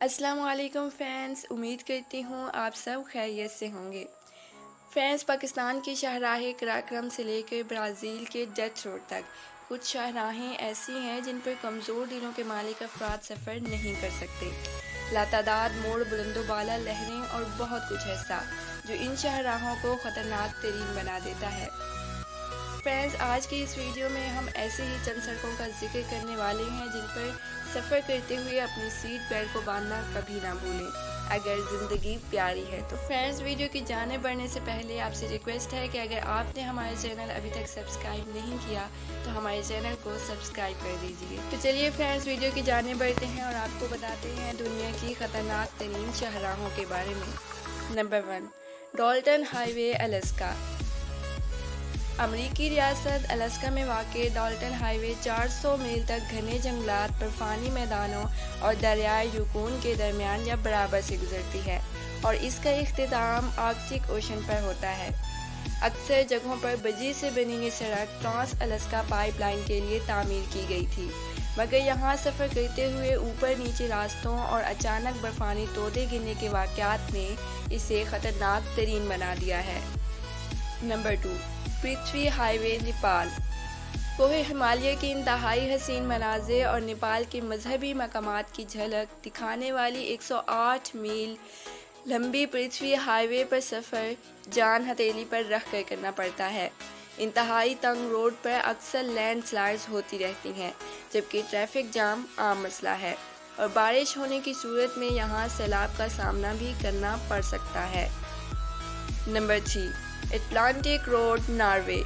अस्सलाम वालेकुम फ्रेंड्स, उम्मीद करती हूँ आप सब खैरियत से होंगे। फ्रेंड्स, पाकिस्तान के शाहराह कराक्रम से लेकर ब्राज़ील के डेथ रोड तक कुछ शाहराहें ऐसी हैं जिन पर कमज़ोर दिलों के मालिक अफराद सफ़र नहीं कर सकते। लातादाद मोड़, बुलंदोबाला लहरें और बहुत कुछ ऐसा जो इन शाहराहों को ख़तरनाक तरीन बना देता है। फ्रेंड्स, आज की इस वीडियो में हम ऐसे ही चंद सड़कों का जिक्र करने वाले हैं जिन पर सफ़र करते हुए अपनी सीट बेल्ट को बांधना कभी ना भूलें अगर ज़िंदगी प्यारी है तो। फ्रेंड्स, वीडियो की जाने बढ़ने से पहले आपसे रिक्वेस्ट है कि अगर आपने हमारे चैनल अभी तक सब्सक्राइब नहीं किया तो हमारे चैनल को सब्सक्राइब कर दीजिए। तो चलिए फ्रेंड्स, वीडियो की जाने बढ़ते हैं और आपको बताते हैं दुनिया की ख़तरनाक तरीन शाहराहों के बारे में। Number 1, Dalton highway, Alaska. अमरीकी रियासत अलास्का में वाक़ डाल्टन हाईवे 400 मील तक घने जंगलात, बर्फानी मैदानों और दरियाए यूकोन के दरमियान या बराबर से गुजरती है और इसका इख्तिताम आर्कटिक ओशन पर होता है। अक्सर जगहों पर बजी से बनी ये सड़क ट्रांस अलास्का पाइपलाइन के लिए तामीर की गई थी, मगर यहाँ सफ़र करते हुए ऊपर नीचे रास्तों और अचानक बर्फानी तोदे गिरने के वाक़यात ने इसे ख़तरनाक तरीन बना दिया है। नंबर 2, पृथ्वी हाईवे, नेपाल। कोहे हिमालय के इंतहाई हसीन मनाज़िर और नेपाल के मजहबी मकामात की झलक दिखाने वाली 108 मील लंबी पृथ्वी हाईवे पर सफ़र जान हथेली पर रख कर करना पड़ता है। इंतहाई तंग रोड पर अक्सर लैंडस्लाइड्स होती रहती हैं, जबकि ट्रैफिक जाम आम मसला है और बारिश होने की सूरत में यहाँ सैलाब का सामना भी करना पड़ सकता है। Number 3, Atlantic road, Norway.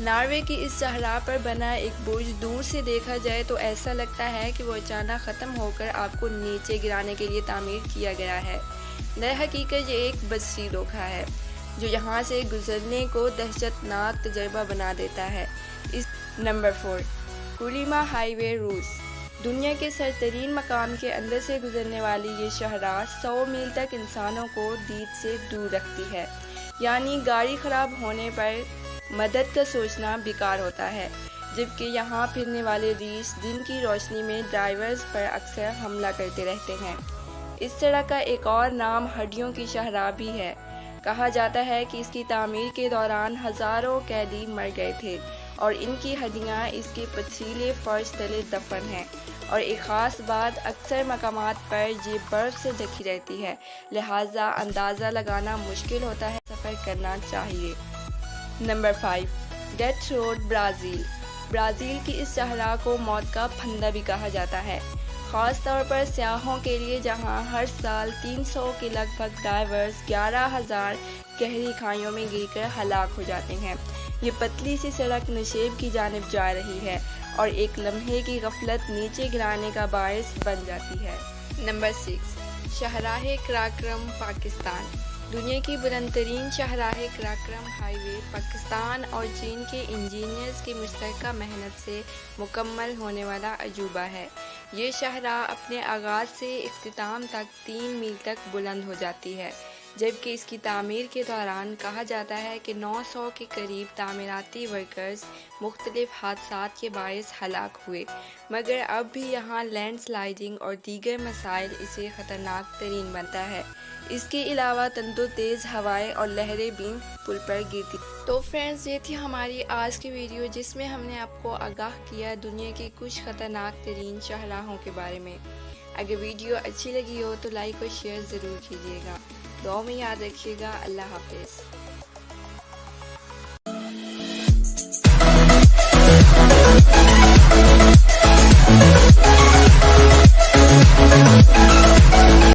Norway की इस शाहराह पर बना एक बुर्ज दूर से देखा जाए तो ऐसा लगता है कि वो अचानक ख़त्म होकर आपको नीचे गिराने के लिए तामीर किया गया है। दर हकीकत ये एक बसरी धोखा है जो यहाँ से गुजरने को दहशतनाक तजर्बा बना देता है। इस नंबर 4, कोलिमा हाईवे, रूस। दुनिया के सरतरीन मकाम के अंदर से गुजरने वाली ये शाहराह 100 मील तक इंसानों को दीद से दूर रखती है, यानी गाड़ी ख़राब होने पर मदद का सोचना बेकार होता है, जबकि यहाँ फिरने वाले रीछ दिन की रोशनी में ड्राइवर्स पर अक्सर हमला करते रहते हैं। इस सड़क का एक और नाम हड्डियों की शाहराह भी है। कहा जाता है कि इसकी तामीर के दौरान हज़ारों कैदी मर गए थे और इनकी हड्डियाँ इसके पथरीले फर्श तले दफन हैं। और एक ख़ास बात, अक्सर मकामात पर ये बर्फ़ से ढकी रहती है, लिहाजा अंदाज़ा लगाना मुश्किल होता है, सफ़र करना चाहिए। Number 5, death road, Brazil. Brazil की इस शाहराह को मौत का फंदा भी कहा जाता है, ख़ास तौर पर सियाहों के लिए, जहां हर साल 300 के लगभग ड्राइवर्स 11,000 गहरी खाइयों में गिरकर हलाक हो जाते हैं। ये पतली सी सड़क नशेब की जानिब जा रही है और एक लम्हे की गफलत नीचे गिराने का बायस बन जाती है। नंबर 6, शाहराह कराक्रम, पाकिस्तान। दुनिया की बुलंदतरीन शाहराह कराक्रम हाईवे पाकिस्तान और चीन के इंजीनियर्स की मुश्तरका मेहनत से मुकम्मल होने वाला अजूबा है। ये शाहराह अपने आगाज़ से इख्तिताम तक 3 मील तक बुलंद हो जाती है, जबकि इसकी तामीर के दौरान कहा जाता है कि 900 के करीब तामीराती वर्कर्स मुख्तलिफ हादसात के बायस हलाक हुए, मगर अब भी यहाँ लैंडस्लाइडिंग और दीगर मसाइल इसे ख़तरनाक तरीन बनता है। इसके अलावा तंदो तेज़ हवाएं और लहरें भी पुल पर गिरती। तो फ्रेंड्स, ये थी हमारी आज की वीडियो जिसमें हमने आपको आगाह किया दुनिया की कुछ ख़तरनाक तरीन शाहराहों के बारे में। अगर वीडियो अच्छी लगी हो तो लाइक और शेयर ज़रूर कीजिएगा। दुआ में याद रखिएगा। अल्लाह हाफ़िज़।